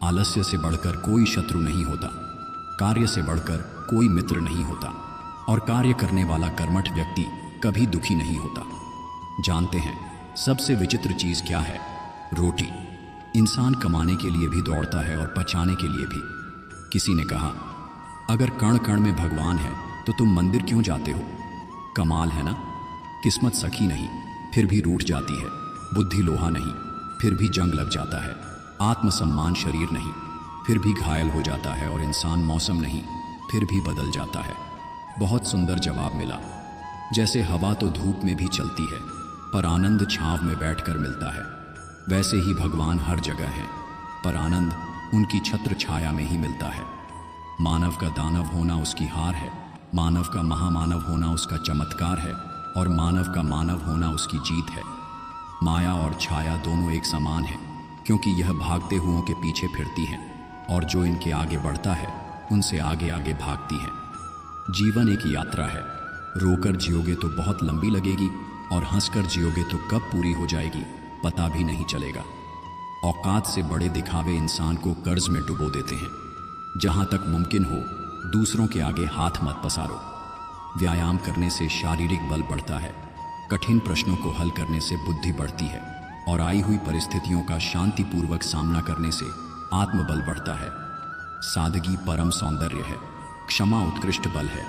आलस्य से बढ़कर कोई शत्रु नहीं होता, कार्य से बढ़कर कोई मित्र नहीं होता, और कार्य करने वाला कर्मठ व्यक्ति कभी दुखी नहीं होता। जानते हैं सबसे विचित्र चीज क्या है? रोटी। इंसान कमाने के लिए भी दौड़ता है और पचाने के लिए भी। किसी ने कहा, अगर कण कण में भगवान है तो तुम मंदिर क्यों जाते हो? कमाल है ना। किस्मत सखी नहीं, फिर भी रूठ जाती है। बुद्धि लोहा नहीं, फिर भी जंग लग जाता है। आत्मसम्मान शरीर नहीं, फिर भी घायल हो जाता है। और इंसान मौसम नहीं, फिर भी बदल जाता है। बहुत सुंदर जवाब मिला। जैसे हवा तो धूप में भी चलती है, पर आनंद छांव में बैठकर मिलता है, वैसे ही भगवान हर जगह है, पर आनंद उनकी छत्र छाया में ही मिलता है। मानव का दानव होना उसकी हार है, मानव का महामानव होना उसका चमत्कार है, और मानव का मानव होना उसकी जीत है। माया और छाया दोनों एक समान हैं, क्योंकि यह भागते हुओं के पीछे फिरती हैं, और जो इनके आगे बढ़ता है उनसे आगे आगे भागती हैं। जीवन एक यात्रा है। रोकर जियोगे तो बहुत लंबी लगेगी, और हंसकर जियोगे तो कब पूरी हो जाएगी पता भी नहीं चलेगा। औकात से बड़े दिखावे इंसान को कर्ज में डुबो देते हैं। जहां तक मुमकिन हो दूसरों के आगे हाथ मत पसारो। व्यायाम करने से शारीरिक बल बढ़ता है, कठिन प्रश्नों को हल करने से बुद्धि बढ़ती है, और आई हुई परिस्थितियों का शांतिपूर्वक सामना करने से आत्मबल बढ़ता है। सादगी परम सौंदर्य है, क्षमा उत्कृष्ट बल है,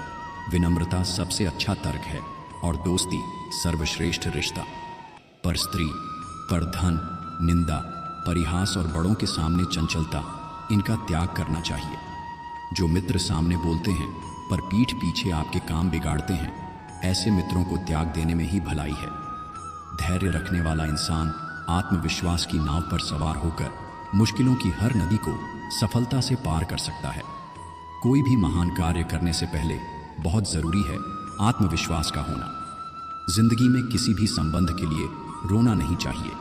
विनम्रता सबसे अच्छा तर्क है, और दोस्ती सर्वश्रेष्ठ रिश्ता। पर स्त्री, पर धन, निंदा, परिहास और बड़ों के सामने चंचलता, इनका त्याग करना चाहिए। जो मित्र सामने बोलते हैं पर पीठ पीछे आपके काम बिगाड़ते हैं, ऐसे मित्रों को त्याग देने में ही भलाई है। धैर्य रखने वाला इंसान आत्मविश्वास की नाव पर सवार होकर मुश्किलों की हर नदी को सफलता से पार कर सकता है। कोई भी महान कार्य करने से पहले बहुत जरूरी है आत्मविश्वास का होना। जिंदगी में किसी भी संबंध के लिए रोना नहीं चाहिए,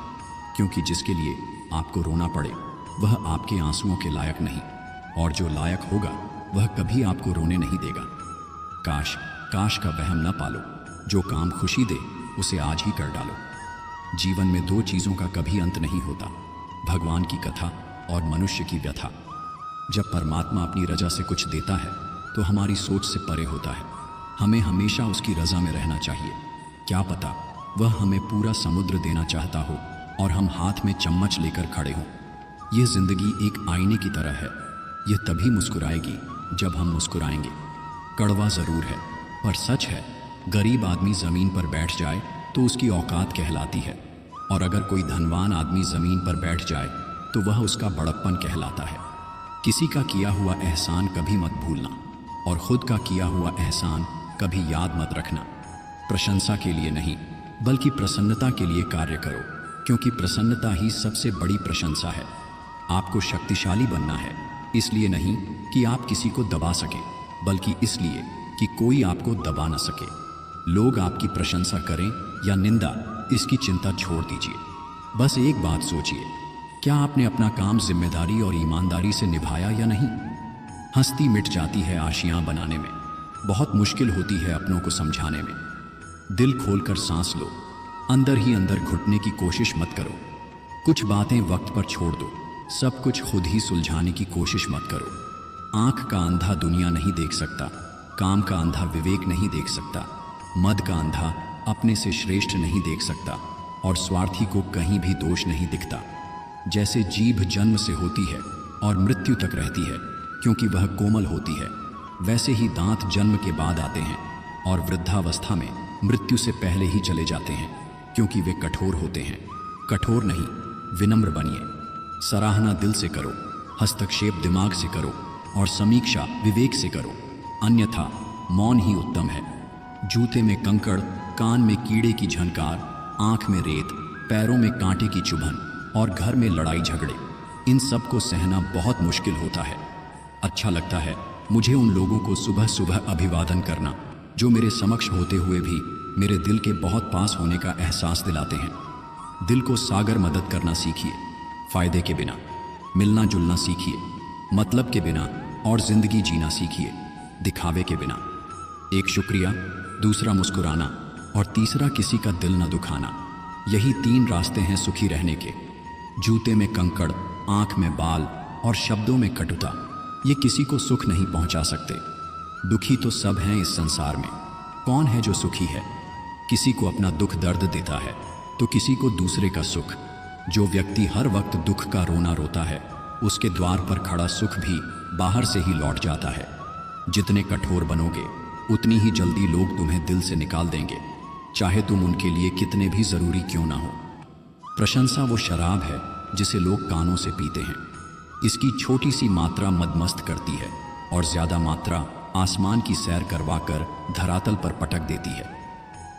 क्योंकि जिसके लिए आपको रोना पड़े वह आपके आंसुओं के लायक नहीं, और जो लायक होगा वह कभी आपको रोने नहीं देगा। काश काश का वहम न पालो, जो काम खुशी दे उसे आज ही कर डालो। जीवन में दो चीज़ों का कभी अंत नहीं होता, भगवान की कथा और मनुष्य की व्यथा। जब परमात्मा अपनी रजा से कुछ देता है तो हमारी सोच से परे होता है। हमें हमेशा उसकी रजा में रहना चाहिए। क्या पता वह हमें पूरा समुद्र देना चाहता हो और हम हाथ में चम्मच लेकर खड़े हों। यह जिंदगी एक आईने की तरह है, यह तभी मुस्कुराएगी जब हम मुस्कुराएंगे। कड़वा ज़रूर है पर सच है, गरीब आदमी ज़मीन पर बैठ जाए तो उसकी औकात कहलाती है, और अगर कोई धनवान आदमी ज़मीन पर बैठ जाए तो वह उसका बड़प्पन कहलाता है। किसी का किया हुआ एहसान कभी मत भूलना, और ख़ुद का किया हुआ एहसान कभी याद मत रखना। प्रशंसा के लिए नहीं बल्कि प्रसन्नता के लिए कार्य करो, क्योंकि प्रसन्नता ही सबसे बड़ी प्रशंसा है। आपको शक्तिशाली बनना है, इसलिए नहीं कि आप किसी को दबा सकें, बल्कि इसलिए कि कोई आपको दबा न सके। लोग आपकी प्रशंसा करें या निंदा, इसकी चिंता छोड़ दीजिए। बस एक बात सोचिए, क्या आपने अपना काम जिम्मेदारी और ईमानदारी से निभाया या नहीं? हंसती मिट जाती है आशियां बनाने में, बहुत मुश्किल होती है अपनों को समझाने में। दिल खोलकर सांस लो, अंदर ही अंदर घुटने की कोशिश मत करो। कुछ बातें वक्त पर छोड़ दो, सब कुछ खुद ही सुलझाने की कोशिश मत करो। आंख का अंधा दुनिया नहीं देख सकता, काम का अंधा विवेक नहीं देख सकता, मद का अंधा अपने से श्रेष्ठ नहीं देख सकता, और स्वार्थी को कहीं भी दोष नहीं दिखता। जैसे जीभ जन्म से होती है और मृत्यु तक रहती है क्योंकि वह कोमल होती है, वैसे ही दांत जन्म के बाद आते हैं और वृद्धावस्था में मृत्यु से पहले ही चले जाते हैं, क्योंकि वे कठोर होते हैं। कठोर नहीं, विनम्र बनिए। सराहना दिल से करो, हस्तक्षेप दिमाग से करो, और समीक्षा विवेक से करो, अन्यथा मौन ही उत्तम है। जूते में कंकड़, कान में कीड़े की झनकार, आंख में रेत, पैरों में कांटे की चुभन, और घर में लड़ाई झगड़े, इन सब को सहना बहुत मुश्किल होता है। अच्छा लगता है मुझे उन लोगों को सुबह सुबह अभिवादन करना जो मेरे समक्ष होते हुए भी मेरे दिल के बहुत पास होने का एहसास दिलाते हैं। दिल को सागर मदद करना सीखिए, फायदे के बिना। मिलना जुलना सीखिए, मतलब के बिना, और जिंदगी जीना सीखिए, दिखावे के बिना। एक शुक्रिया, दूसरा मुस्कुराना, और तीसरा किसी का दिल न दुखाना। यही 3 रास्ते हैं सुखी रहने के। जूते में कंकड़, आंख में बाल, और शब्दों में कटुता, ये किसी को सुख नहीं पहुंचा सकते। दुखी तो सब हैं इस संसार में। कौन है जो सुखी है? किसी को अपना दुख दर्द देता है तो किसी को दूसरे का सुख। जो व्यक्ति हर वक्त दुख का रोना रोता है, उसके द्वार पर खड़ा सुख भी बाहर से ही लौट जाता है। जितने कठोर बनोगे उतनी ही जल्दी लोग तुम्हें दिल से निकाल देंगे, चाहे तुम उनके लिए कितने भी जरूरी क्यों ना हो। प्रशंसा वो शराब है जिसे लोग कानों से पीते हैं। इसकी छोटी सी मात्रा मदमस्त करती है और ज्यादा मात्रा आसमान की सैर करवाकर धरातल पर पटक देती है।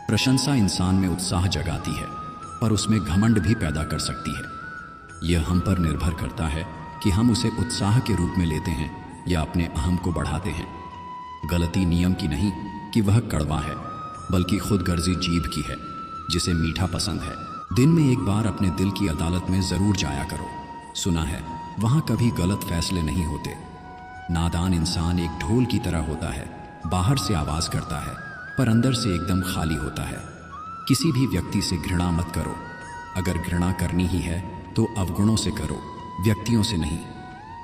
प्रशंसा इंसान में उत्साह जगाती है, पर उसमें घमंड भी पैदा कर सकती है। यह हम पर निर्भर करता है कि हम उसे उत्साह के रूप में लेते हैं या अपने अहम को बढ़ाते हैं। गलती नियम की नहीं कि वह कड़वा है, बल्कि खुदगर्जी जीभ की है जिसे मीठा पसंद है। दिन में एक बार अपने दिल की अदालत में जरूर जाया करो। सुना है वहां कभी गलत फैसले नहीं होते। नादान इंसान एक ढोल की तरह होता है, बाहर से आवाज करता है पर अंदर से एकदम खाली होता है। किसी भी व्यक्ति से घृणा मत करो। अगर घृणा करनी ही है तो अवगुणों से करो, व्यक्तियों से नहीं।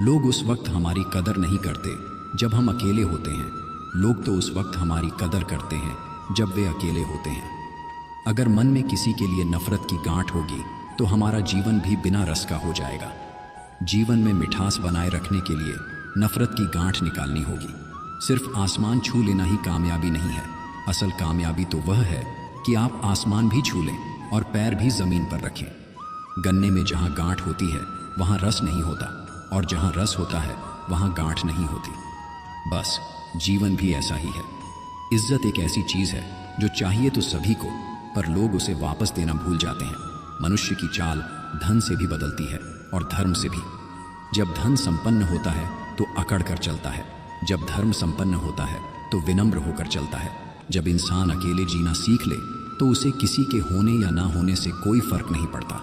लोग उस वक्त हमारी कदर नहीं करते जब हम अकेले होते हैं। लोग तो उस वक्त हमारी कदर करते हैं जब वे अकेले होते हैं। अगर मन में किसी के लिए नफरत की गांठ होगी तो हमारा जीवन भी बिना रस का हो जाएगा। जीवन में मिठास बनाए रखने के लिए नफरत की गांठ निकालनी होगी। सिर्फ आसमान छू लेना ही कामयाबी नहीं है। असल कामयाबी तो वह है कि आप आसमान भी छू लें और पैर भी जमीन पर रखें। गन्ने में जहां गांठ होती है वहां रस नहीं होता, और जहां रस होता है वहां गांठ नहीं होती। बस जीवन भी ऐसा ही है। इज्जत एक ऐसी चीज है जो चाहिए तो सभी को, पर लोग उसे वापस देना भूल जाते हैं। मनुष्य की चाल धन से भी बदलती है और धर्म से भी। जब धन संपन्न होता है तो अकड़ कर चलता है, जब धर्म संपन्न होता है तो विनम्र होकर चलता है। जब इंसान अकेले जीना सीख ले तो उसे किसी के होने या ना होने से कोई फर्क नहीं पड़ता।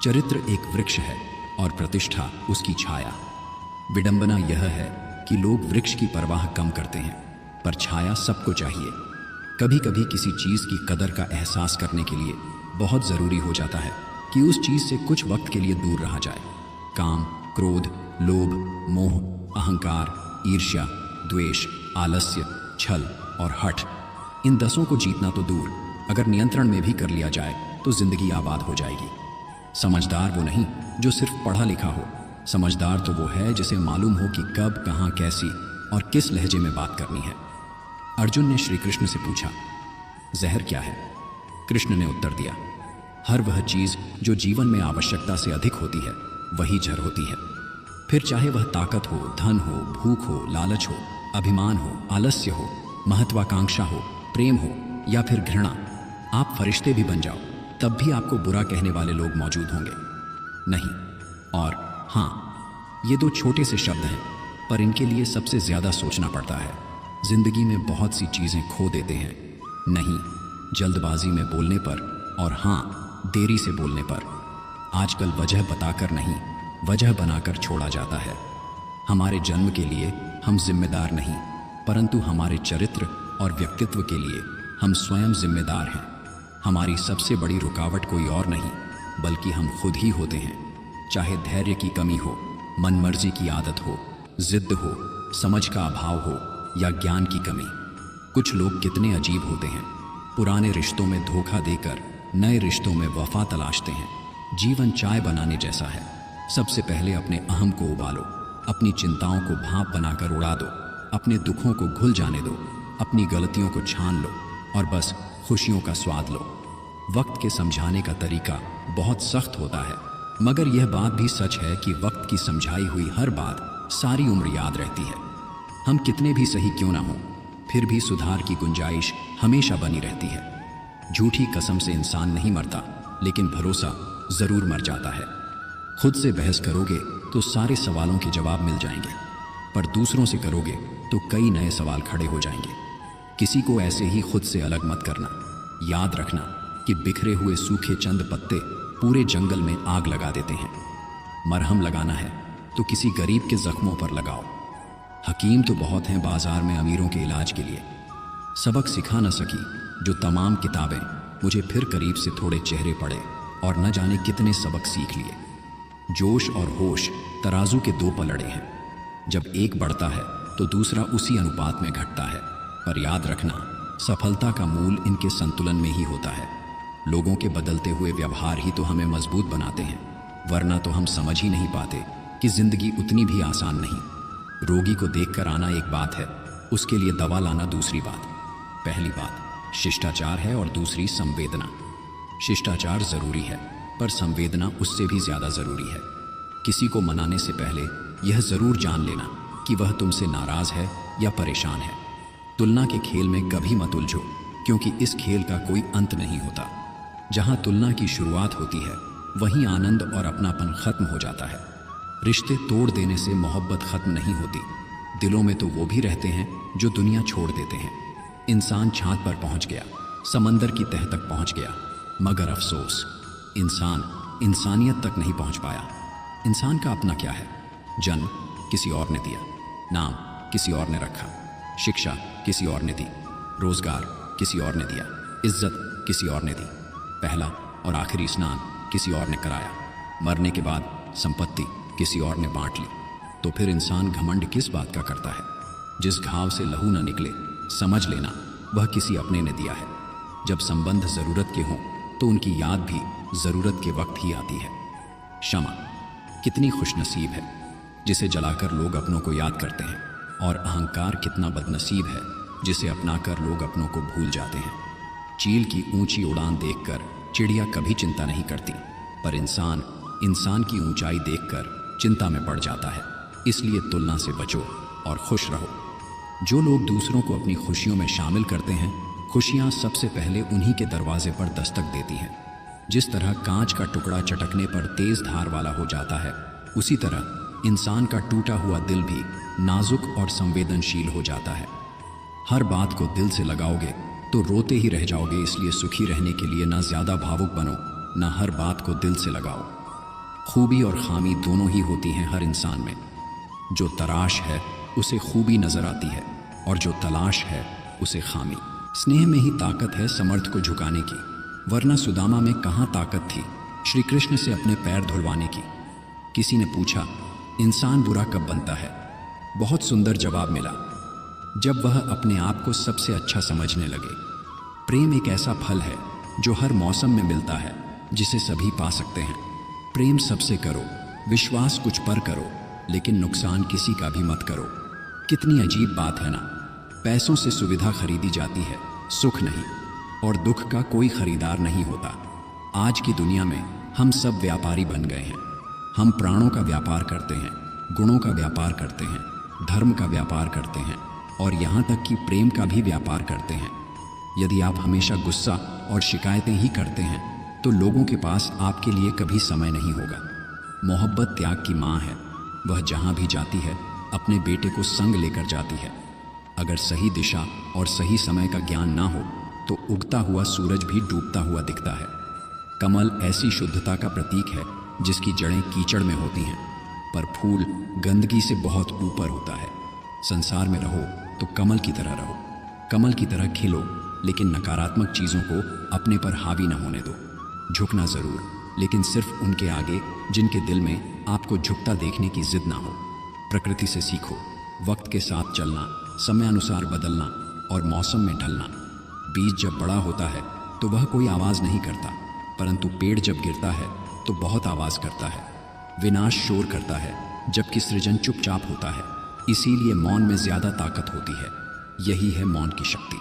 चरित्र एक वृक्ष है और प्रतिष्ठा उसकी छाया। विडंबना यह है कि लोग वृक्ष की परवाह कम करते हैं, पर छाया सबको चाहिए। कभी कभी किसी चीज की कदर का एहसास करने के लिए बहुत जरूरी हो जाता है कि उस चीज से कुछ वक्त के लिए दूर रहा जाए। काम, क्रोध, लोभ, मोह, अहंकार, ईर्ष्या, द्वेष, आलस्य, छल और हठ, इन 10 को जीतना तो दूर, अगर नियंत्रण में भी कर लिया जाए तो जिंदगी आबाद हो जाएगी। समझदार वो नहीं जो सिर्फ पढ़ा लिखा हो। समझदार तो वो है जिसे मालूम हो कि कब, कहां, कैसी और किस लहजे में बात करनी है। अर्जुन ने श्री कृष्ण से पूछा, जहर क्या है? कृष्ण ने उत्तर दिया, हर वह चीज जो जीवन में आवश्यकता से अधिक होती है वही जहर होती है। फिर चाहे वह ताकत हो, धन हो, भूख हो, लालच हो, अभिमान हो, आलस्य हो, महत्वाकांक्षा हो, प्रेम हो या फिर घृणा। आप फरिश्ते भी बन जाओ तब भी आपको बुरा कहने वाले लोग मौजूद होंगे। नहीं और हाँ, ये 2 छोटे से शब्द हैं, पर इनके लिए सबसे ज्यादा सोचना पड़ता है। जिंदगी में बहुत सी चीजें खो देते हैं। नहीं जल्दबाजी में बोलने पर, और हाँ देरी से बोलने पर। आजकल वजह बताकर नहीं, वजह बनाकर छोड़ा जाता है। हमारे जन्म के लिए हम जिम्मेदार नहीं, परंतु हमारे चरित्र और व्यक्तित्व के लिए हम स्वयं जिम्मेदार हैं। हमारी सबसे बड़ी रुकावट कोई और नहीं बल्कि हम खुद ही होते हैं। चाहे धैर्य की कमी हो, मनमर्जी की आदत हो, जिद हो, समझ का अभाव हो या ज्ञान की कमी। कुछ लोग कितने अजीब होते हैं, पुराने रिश्तों में धोखा देकर नए रिश्तों में वफा तलाशते हैं। जीवन चाय बनाने जैसा है। सबसे पहले अपने अहम को उबालो, अपनी चिंताओं को भाप बनाकर उड़ा दो, अपने दुखों को घुल जाने दो, अपनी गलतियों को छान लो और बस खुशियों का स्वाद लो। वक्त के समझाने का तरीका बहुत सख्त होता है, मगर यह बात भी सच है कि वक्त की समझाई हुई हर बात सारी उम्र याद रहती है। हम कितने भी सही क्यों ना हो, फिर भी सुधार की गुंजाइश हमेशा बनी रहती है। झूठी कसम से इंसान नहीं मरता, लेकिन भरोसा जरूर मर जाता है। खुद से बहस करोगे तो सारे सवालों के जवाब मिल जाएंगे, पर दूसरों से करोगे तो कई नए सवाल खड़े हो जाएंगे। किसी को ऐसे ही खुद से अलग मत करना। याद रखना कि बिखरे हुए सूखे चंद पत्ते पूरे जंगल में आग लगा देते हैं। मरहम लगाना है तो किसी गरीब के जख्मों पर लगाओ। हकीम तो बहुत हैं बाजार में अमीरों के इलाज के लिए। सबक सिखा न सकी जो तमाम किताबें, मुझे फिर करीब से थोड़े चेहरे पड़े और न जाने कितने सबक सीख लिए। जोश और होश तराजू के दो पलड़े हैं। जब एक बढ़ता है तो दूसरा उसी अनुपात में घटता है। पर याद रखना, सफलता का मूल इनके संतुलन में ही होता है। लोगों के बदलते हुए व्यवहार ही तो हमें मजबूत बनाते हैं, वरना तो हम समझ ही नहीं पाते कि जिंदगी उतनी भी आसान नहीं। रोगी को देखकर आना एक बात है, उसके लिए दवा लाना दूसरी बात। पहली बात शिष्टाचार है और दूसरी संवेदना। शिष्टाचार जरूरी है, पर संवेदना उससे भी ज्यादा जरूरी है। किसी को मनाने से पहले यह जरूर जान लेना कि वह तुमसे नाराज है या परेशान है। तुलना के खेल में कभी मत उलझो, क्योंकि इस खेल का कोई अंत नहीं होता। जहां तुलना की शुरुआत होती है, वहीं आनंद और अपनापन खत्म हो जाता है। रिश्ते तोड़ देने से मोहब्बत खत्म नहीं होती। दिलों में तो वो भी रहते हैं जो दुनिया छोड़ देते हैं। इंसान चांद पर पहुंच गया, समंदर की तह तक पहुंच गया, मगर अफसोस, इंसान इंसानियत तक नहीं पहुंच पाया। इंसान का अपना क्या है? जन्म किसी और ने दिया, नाम किसी और ने रखा, शिक्षा किसी और ने दी, रोजगार किसी और ने दिया, इज्जत किसी और ने दी, पहला और आखिरी स्नान किसी और ने कराया, मरने के बाद संपत्ति किसी और ने बांट ली। तो फिर इंसान घमंड किस बात का करता है? जिस घाव से लहू न निकले, समझ लेना वह किसी अपने ने दिया है। जब संबंध जरूरत के हों तो उनकी याद भी जरूरत के वक्त ही आती है। क्षमा कितनी खुशनसीब है जिसे जलाकर लोग अपनों को याद करते हैं, और अहंकार कितना बदनसीब है जिसे अपनाकर लोग अपनों को भूल जाते हैं। चील की ऊंची उड़ान देखकर चिड़िया कभी चिंता नहीं करती, पर इंसान की ऊंचाई देखकर चिंता में पड़ जाता है। इसलिए तुलना से बचो और खुश रहो। जो लोग दूसरों को अपनी खुशियों में शामिल करते हैं, खुशियां सबसे पहले उन्हीं के दरवाजे पर दस्तक देती हैं। जिस तरह कांच का टुकड़ा चटकने पर तेज धार वाला हो जाता है, उसी तरह इंसान का टूटा हुआ दिल भी नाजुक और संवेदनशील हो जाता है। हर बात को दिल से लगाओगे तो रोते ही रह जाओगे। इसलिए सुखी रहने के लिए ना ज्यादा भावुक बनो, ना हर बात को दिल से लगाओ। खूबी और खामी दोनों ही होती हैं हर इंसान में। जो तराश है उसे खूबी नजर आती है, और जो तलाश है उसे खामी। स्नेह में ही ताकत है समर्थ को झुकाने की, वरना सुदामा में कहाँ ताकत थी श्री कृष्ण से अपने पैर धुलवाने की। किसी ने पूछा, इंसान बुरा कब बनता है? बहुत सुंदर जवाब मिला, जब वह अपने आप को सबसे अच्छा समझने लगे। प्रेम एक ऐसा फल है जो हर मौसम में मिलता है, जिसे सभी पा सकते हैं। प्रेम सबसे करो, विश्वास कुछ पर करो, लेकिन नुकसान किसी का भी मत करो। कितनी अजीब बात है ना, पैसों से सुविधा खरीदी जाती है, सुख नहीं, और दुख का कोई खरीदार नहीं होता। आज की दुनिया में हम सब व्यापारी बन गए हैं। हम प्राणों का व्यापार करते हैं, गुणों का व्यापार करते हैं, धर्म का व्यापार करते हैं, और यहाँ तक कि प्रेम का भी व्यापार करते हैं। यदि आप हमेशा गुस्सा और शिकायतें ही करते हैं, तो लोगों के पास आपके लिए कभी समय नहीं होगा। मोहब्बत त्याग की माँ है, वह जहाँ भी जाती है अपने बेटे को संग लेकर जाती है। अगर सही दिशा और सही समय का ज्ञान ना हो तो उगता हुआ सूरज भी डूबता हुआ दिखता है। कमल ऐसी शुद्धता का प्रतीक है जिसकी जड़ें कीचड़ में होती हैं, पर फूल गंदगी से बहुत ऊपर होता है। संसार में रहो तो कमल की तरह रहो, कमल की तरह खिलो, लेकिन नकारात्मक चीज़ों को अपने पर हावी न होने दो। झुकना ज़रूर, लेकिन सिर्फ उनके आगे जिनके दिल में आपको झुकता देखने की जिद ना हो। प्रकृति से सीखो, वक्त के साथ चलना, समय अनुसार बदलना और मौसम में ढलना। बीज जब बड़ा होता है तो वह कोई आवाज़ नहीं करता, परंतु पेड़ जब गिरता है तो बहुत आवाज़ करता है। विनाश शोर करता है, जबकि सृजन चुपचाप होता है। इसीलिए मौन में ज़्यादा ताकत होती है। यही है मौन की शक्ति।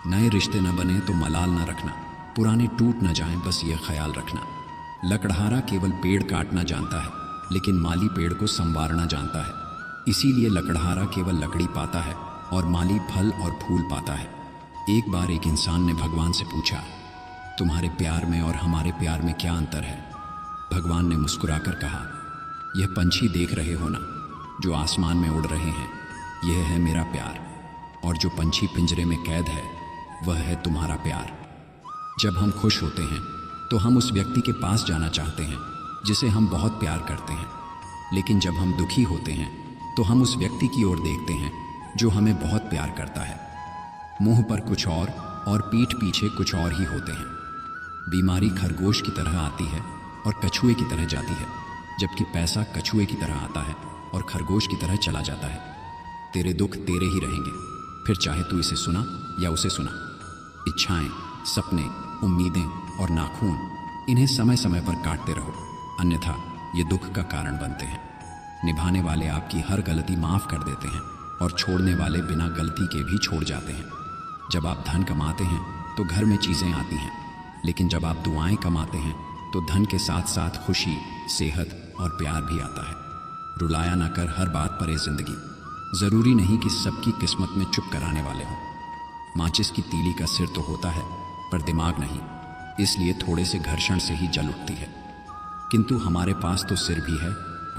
नए रिश्ते न बने तो मलाल न रखना, पुराने टूट न जाएं, बस ये ख्याल रखना। लकड़हारा केवल पेड़ काटना जानता है, लेकिन माली पेड़ को संवारना जानता है। इसीलिए लकड़हारा केवल लकड़ी पाता है और माली फल और फूल पाता है। एक बार एक इंसान ने भगवान से पूछा, तुम्हारे प्यार में और हमारे प्यार में क्या अंतर है? भगवान ने मुस्कुराकर कहा, यह पंछी देख रहे हो ना, जो आसमान में उड़ रहे हैं, यह है मेरा प्यार। और जो पंछी पिंजरे में कैद है, वह है तुम्हारा प्यार। जब हम खुश होते हैं तो हम उस व्यक्ति के पास जाना चाहते हैं जिसे हम बहुत प्यार करते हैं, लेकिन जब हम दुखी होते हैं तो हम उस व्यक्ति की ओर देखते हैं जो हमें बहुत प्यार करता है। मुंह पर कुछ और पीठ पीछे कुछ और ही होते हैं। बीमारी खरगोश की तरह आती है और कछुए की तरह जाती है। जबकि पैसा कछुए की तरह आता है और खरगोश की तरह चला जाता है। तेरे दुख तेरे ही रहेंगे, फिर चाहे तू इसे सुना या उसे सुना। इच्छाएं, सपने, उम्मीदें और नाखून, इन्हें समय समय पर काटते रहो, अन्यथा ये दुख का कारण बनते हैं। निभाने वाले आपकी हर गलती माफ़ कर देते हैं और छोड़ने वाले बिना गलती के भी छोड़ जाते हैं। जब आप धन कमाते हैं तो घर में चीज़ें आती हैं, लेकिन जब आप दुआएं कमाते हैं तो धन के साथ साथ खुशी, सेहत और प्यार भी आता है। रुलाया ना कर हर बात पर ए जिंदगी, ज़रूरी नहीं कि सबकी किस्मत में चुप कराने वाले हों। माचिस की तीली का सिर तो होता है पर दिमाग नहीं, इसलिए थोड़े से घर्षण से ही जल उठती है। किंतु हमारे पास तो सिर भी है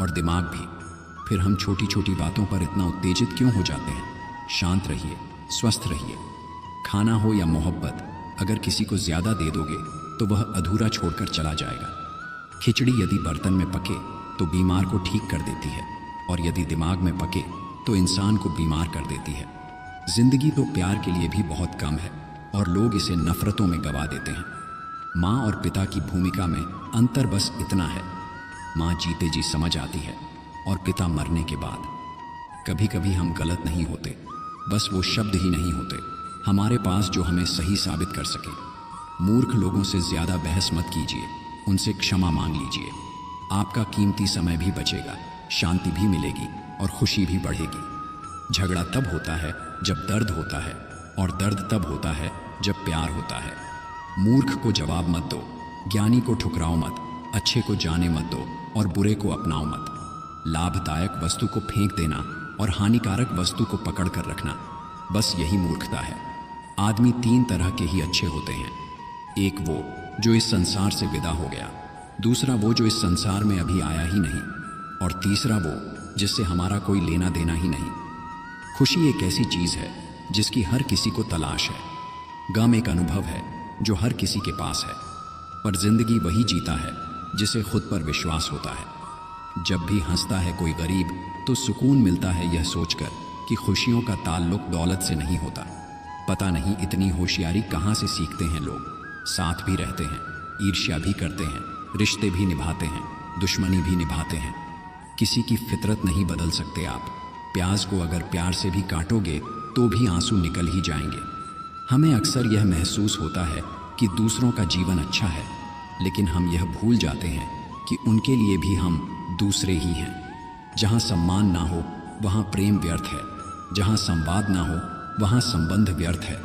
और दिमाग भी, फिर हम छोटी छोटी बातों पर इतना उत्तेजित क्यों हो जाते हैं। शांत रहिए, स्वस्थ रहिए। खाना हो या मोहब्बत, अगर किसी को ज़्यादा दे दोगे तो वह अधूरा छोड़कर चला जाएगा। खिचड़ी यदि बर्तन में पके तो बीमार को ठीक कर देती है, और यदि दिमाग में पके तो इंसान को बीमार कर देती है। जिंदगी तो प्यार के लिए भी बहुत कम है और लोग इसे नफरतों में गवा देते हैं। माँ और पिता की भूमिका में अंतर बस इतना है, माँ जीते जी समझ आती है और पिता मरने के बाद। कभी कभी हम गलत नहीं होते, बस वो शब्द ही नहीं होते हमारे पास जो हमें सही साबित कर सके। मूर्ख लोगों से ज़्यादा बहस मत कीजिए, उनसे क्षमा मांग लीजिए। आपका कीमती समय भी बचेगा, शांति भी मिलेगी और खुशी भी बढ़ेगी। झगड़ा तब होता है जब दर्द होता है, और दर्द तब होता है जब प्यार होता है। मूर्ख को जवाब मत दो, ज्ञानी को ठुकराओ मत, अच्छे को जाने मत दो और बुरे को अपनाओ मत। लाभदायक वस्तु को फेंक देना और हानिकारक वस्तु को पकड़ कर रखना, बस यही मूर्खता है। आदमी तीन तरह के ही अच्छे होते हैं, एक वो जो इस संसार से विदा हो गया, दूसरा वो जो इस संसार में अभी आया ही नहीं, और तीसरा वो जिससे हमारा कोई लेना देना ही नहीं। खुशी एक ऐसी चीज़ है जिसकी हर किसी को तलाश है। गम एक अनुभव है जो हर किसी के पास है, पर जिंदगी वही जीता है जिसे खुद पर विश्वास होता है। जब भी हंसता है कोई गरीब तो सुकून मिलता है यह सोचकर कि खुशियों का ताल्लुक दौलत से नहीं होता। पता नहीं इतनी होशियारी कहाँ से सीखते हैं लोग। साथ भी रहते हैं, ईर्ष्या भी करते हैं, रिश्ते भी निभाते हैं, दुश्मनी भी निभाते हैं। किसी की फितरत नहीं बदल सकते आप। प्याज को अगर प्यार से भी काटोगे तो भी आंसू निकल ही जाएंगे। हमें अक्सर यह महसूस होता है कि दूसरों का जीवन अच्छा है, लेकिन हम यह भूल जाते हैं कि उनके लिए भी हम दूसरे ही हैं। जहाँ सम्मान ना हो वहाँ प्रेम व्यर्थ है, जहाँ संवाद ना हो वहाँ संबंध व्यर्थ है,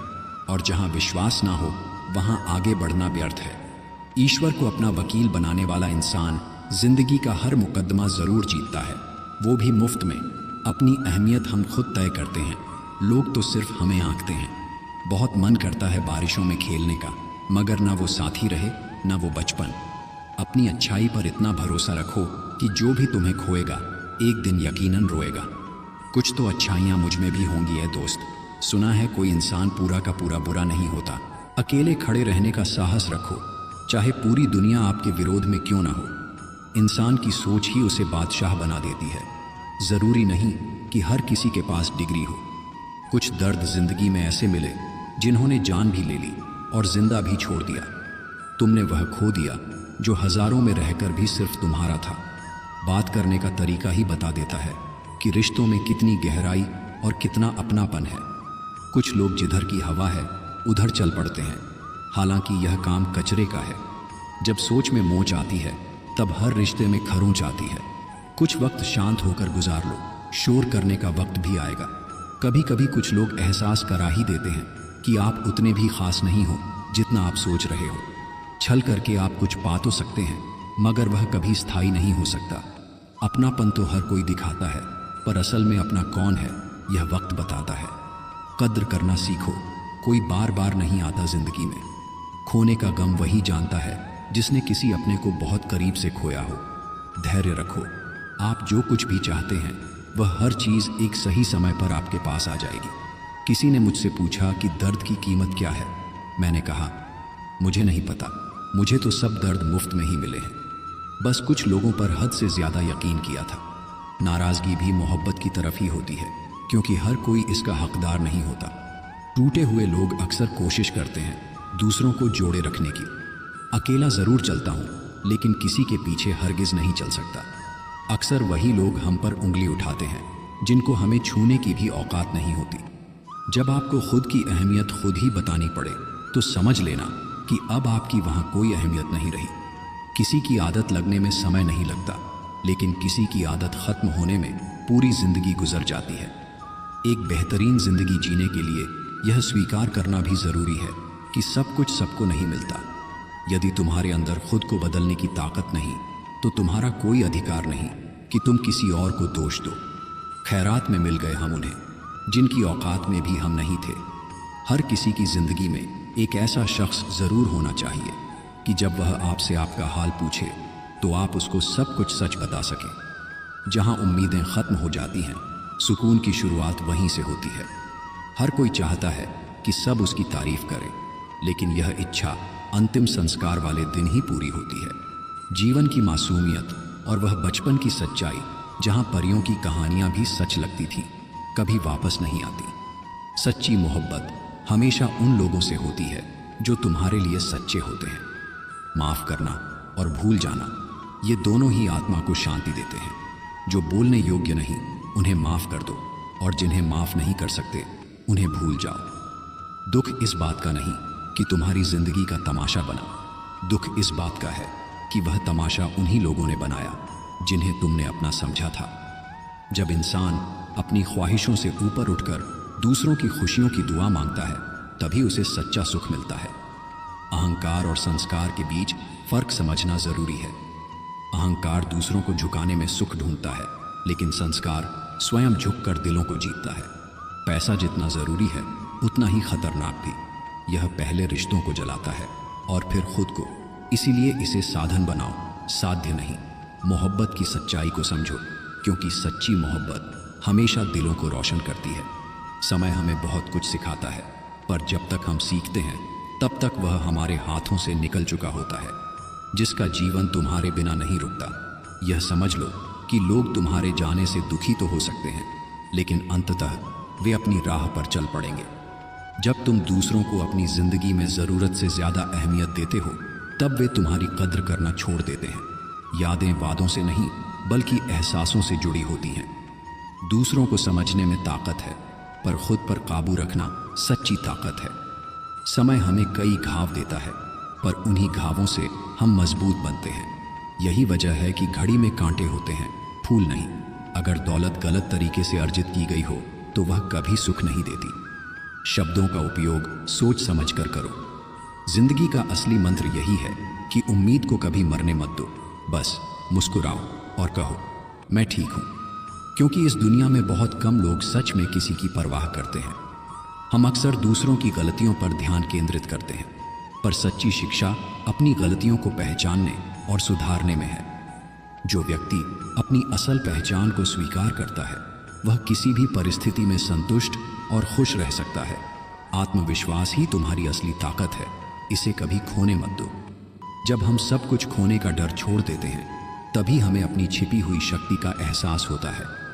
और जहाँ विश्वास ना हो वहाँ आगे बढ़ना व्यर्थ है। ईश्वर को अपना वकील बनाने वाला इंसान जिंदगी का हर मुकदमा ज़रूर जीतता है, वो भी मुफ्त में। अपनी अहमियत हम खुद तय करते हैं, लोग तो सिर्फ हमें आंकते हैं। बहुत मन करता है बारिशों में खेलने का, मगर ना वो साथी रहे ना वो बचपन। अपनी अच्छाई पर इतना भरोसा रखो कि जो भी तुम्हें खोएगा एक दिन यकीनन रोएगा। कुछ तो अच्छाइयाँ मुझ में भी होंगी है दोस्त। सुना है कोई इंसान पूरा का पूरा बुरा नहीं होता। अकेले खड़े रहने का साहस रखो, चाहे पूरी दुनिया आपके विरोध में क्यों ना हो। इंसान की सोच ही उसे बादशाह बना देती है। ज़रूरी नहीं कि हर किसी के पास डिग्री हो। कुछ दर्द जिंदगी में ऐसे मिले जिन्होंने जान भी ले ली और जिंदा भी छोड़ दिया। तुमने वह खो दिया जो हजारों में रहकर भी सिर्फ तुम्हारा था। बात करने का तरीका ही बता देता है कि रिश्तों में कितनी गहराई और कितना अपनापन है। कुछ लोग जिधर की हवा है उधर चल पड़ते हैं, हालांकि यह काम कचरे का है। जब सोच में मोच आती है तब हर रिश्ते में खरोंच आती है। कुछ वक्त शांत होकर गुजार लो, शोर करने का वक्त भी आएगा। कभी कभी कुछ लोग एहसास करा ही देते हैं कि आप उतने भी खास नहीं हो जितना आप सोच रहे हो। छल करके आप कुछ पा तो सकते हैं, मगर वह कभी स्थायी नहीं हो सकता। अपनापन तो हर कोई दिखाता है, पर असल में अपना कौन है यह वक्त बताता है। कद्र करना सीखो, कोई बार बार नहीं आता जिंदगी में। खोने का गम वही जानता है जिसने किसी अपने को बहुत करीब से खोया हो। धैर्य रखो, आप जो कुछ भी चाहते हैं वह हर चीज़ एक सही समय पर आपके पास आ जाएगी। किसी ने मुझसे पूछा कि दर्द की कीमत क्या है। मैंने कहा मुझे नहीं पता, मुझे तो सब दर्द मुफ्त में ही मिले हैं। बस कुछ लोगों पर हद से ज़्यादा यकीन किया था। नाराज़गी भी मोहब्बत की तरफ ही होती है, क्योंकि हर कोई इसका हकदार नहीं होता। टूटे हुए लोग अक्सर कोशिश करते हैं दूसरों को जोड़े रखने की। अकेला ज़रूर चलता हूँ, लेकिन किसी के पीछे हरगिज़ नहीं चल सकता। अक्सर वही लोग हम पर उंगली उठाते हैं जिनको हमें छूने की भी औकात नहीं होती। जब आपको खुद की अहमियत खुद ही बतानी पड़े तो समझ लेना कि अब आपकी वहाँ कोई अहमियत नहीं रही। किसी की आदत लगने में समय नहीं लगता, लेकिन किसी की आदत खत्म होने में पूरी जिंदगी गुजर जाती है। एक बेहतरीन जिंदगी जीने के लिए यह स्वीकार करना भी जरूरी है कि सब कुछ सबको नहीं मिलता। यदि तुम्हारे अंदर खुद को बदलने की ताकत नहीं तो तुम्हारा कोई अधिकार नहीं कि तुम किसी और को दोष दो। खैरात में मिल गए हम उन्हें जिनकी औकात में भी हम नहीं थे। हर किसी की जिंदगी में एक ऐसा शख्स जरूर होना चाहिए कि जब वह आपसे आपका हाल पूछे तो आप उसको सब कुछ सच बता सकें। जहां उम्मीदें खत्म हो जाती हैं, सुकून की शुरुआत वहीं से होती है। हर कोई चाहता है कि सब उसकी तारीफ करें, लेकिन यह इच्छा अंतिम संस्कार वाले दिन ही पूरी होती है। जीवन की मासूमियत और वह बचपन की सच्चाई जहां परियों की कहानियां भी सच लगती थीं, कभी वापस नहीं आती। सच्ची मोहब्बत हमेशा उन लोगों से होती है जो तुम्हारे लिए सच्चे होते हैं। माफ करना और भूल जाना, ये दोनों ही आत्मा को शांति देते हैं। जो बोलने योग्य नहीं उन्हें माफ कर दो, और जिन्हें माफ नहीं कर सकते उन्हें भूल जाओ। दुख इस बात का नहीं कि तुम्हारी जिंदगी का तमाशा बना, दुख इस बात का है कि वह तमाशा उन्हीं लोगों ने बनाया जिन्हें तुमने अपना समझा था। जब इंसान अपनी ख्वाहिशों से ऊपर उठकर दूसरों की खुशियों की दुआ मांगता है, तभी उसे सच्चा सुख मिलता है। अहंकार और संस्कार के बीच फर्क समझना जरूरी है। अहंकार दूसरों को झुकाने में सुख ढूंढता है, लेकिन संस्कार स्वयं झुककर दिलों को जीतता है। पैसा जितना जरूरी है उतना ही खतरनाक भी। यह पहले रिश्तों को जलाता है और फिर खुद को। इसीलिए इसे साधन बनाओ, साध्य नहीं। मोहब्बत की सच्चाई को समझो, क्योंकि सच्ची मोहब्बत हमेशा दिलों को रोशन करती है। समय हमें बहुत कुछ सिखाता है, पर जब तक हम सीखते हैं तब तक वह हमारे हाथों से निकल चुका होता है। जिसका जीवन तुम्हारे बिना नहीं रुकता, यह समझ लो कि लोग तुम्हारे जाने से दुखी तो हो सकते हैं, लेकिन अंततः वे अपनी राह पर चल पड़ेंगे। जब तुम दूसरों को अपनी जिंदगी में जरूरत से ज्यादा अहमियत देते हो, तब वे तुम्हारी कद्र करना छोड़ देते हैं। यादें वादों से नहीं बल्कि एहसासों से जुड़ी होती हैं। दूसरों को समझने में ताकत है, पर खुद पर काबू रखना सच्ची ताकत है। समय हमें कई घाव देता है, पर उन्हीं घावों से हम मजबूत बनते हैं। यही वजह है कि घड़ी में कांटे होते हैं, फूल नहीं। अगर दौलत गलत तरीके से अर्जित की गई हो तो वह कभी सुख नहीं देती। शब्दों का उपयोग सोच समझ कर करो। जिंदगी का असली मंत्र यही है कि उम्मीद को कभी मरने मत दो। बस मुस्कुराओ और कहो, मैं ठीक हूं। क्योंकि इस दुनिया में बहुत कम लोग सच में किसी की परवाह करते हैं। हम अक्सर दूसरों की गलतियों पर ध्यान केंद्रित करते हैं, पर सच्ची शिक्षा अपनी गलतियों को पहचानने और सुधारने में है। जो व्यक्ति अपनी असल पहचान को स्वीकार करता है, वह किसी भी परिस्थिति में संतुष्ट और खुश रह सकता है। आत्मविश्वास ही तुम्हारी असली ताकत है, इसे कभी खोने मत दो। जब हम सब कुछ खोने का डर छोड़ देते हैं, तभी हमें अपनी छिपी हुई शक्ति का एहसास होता है।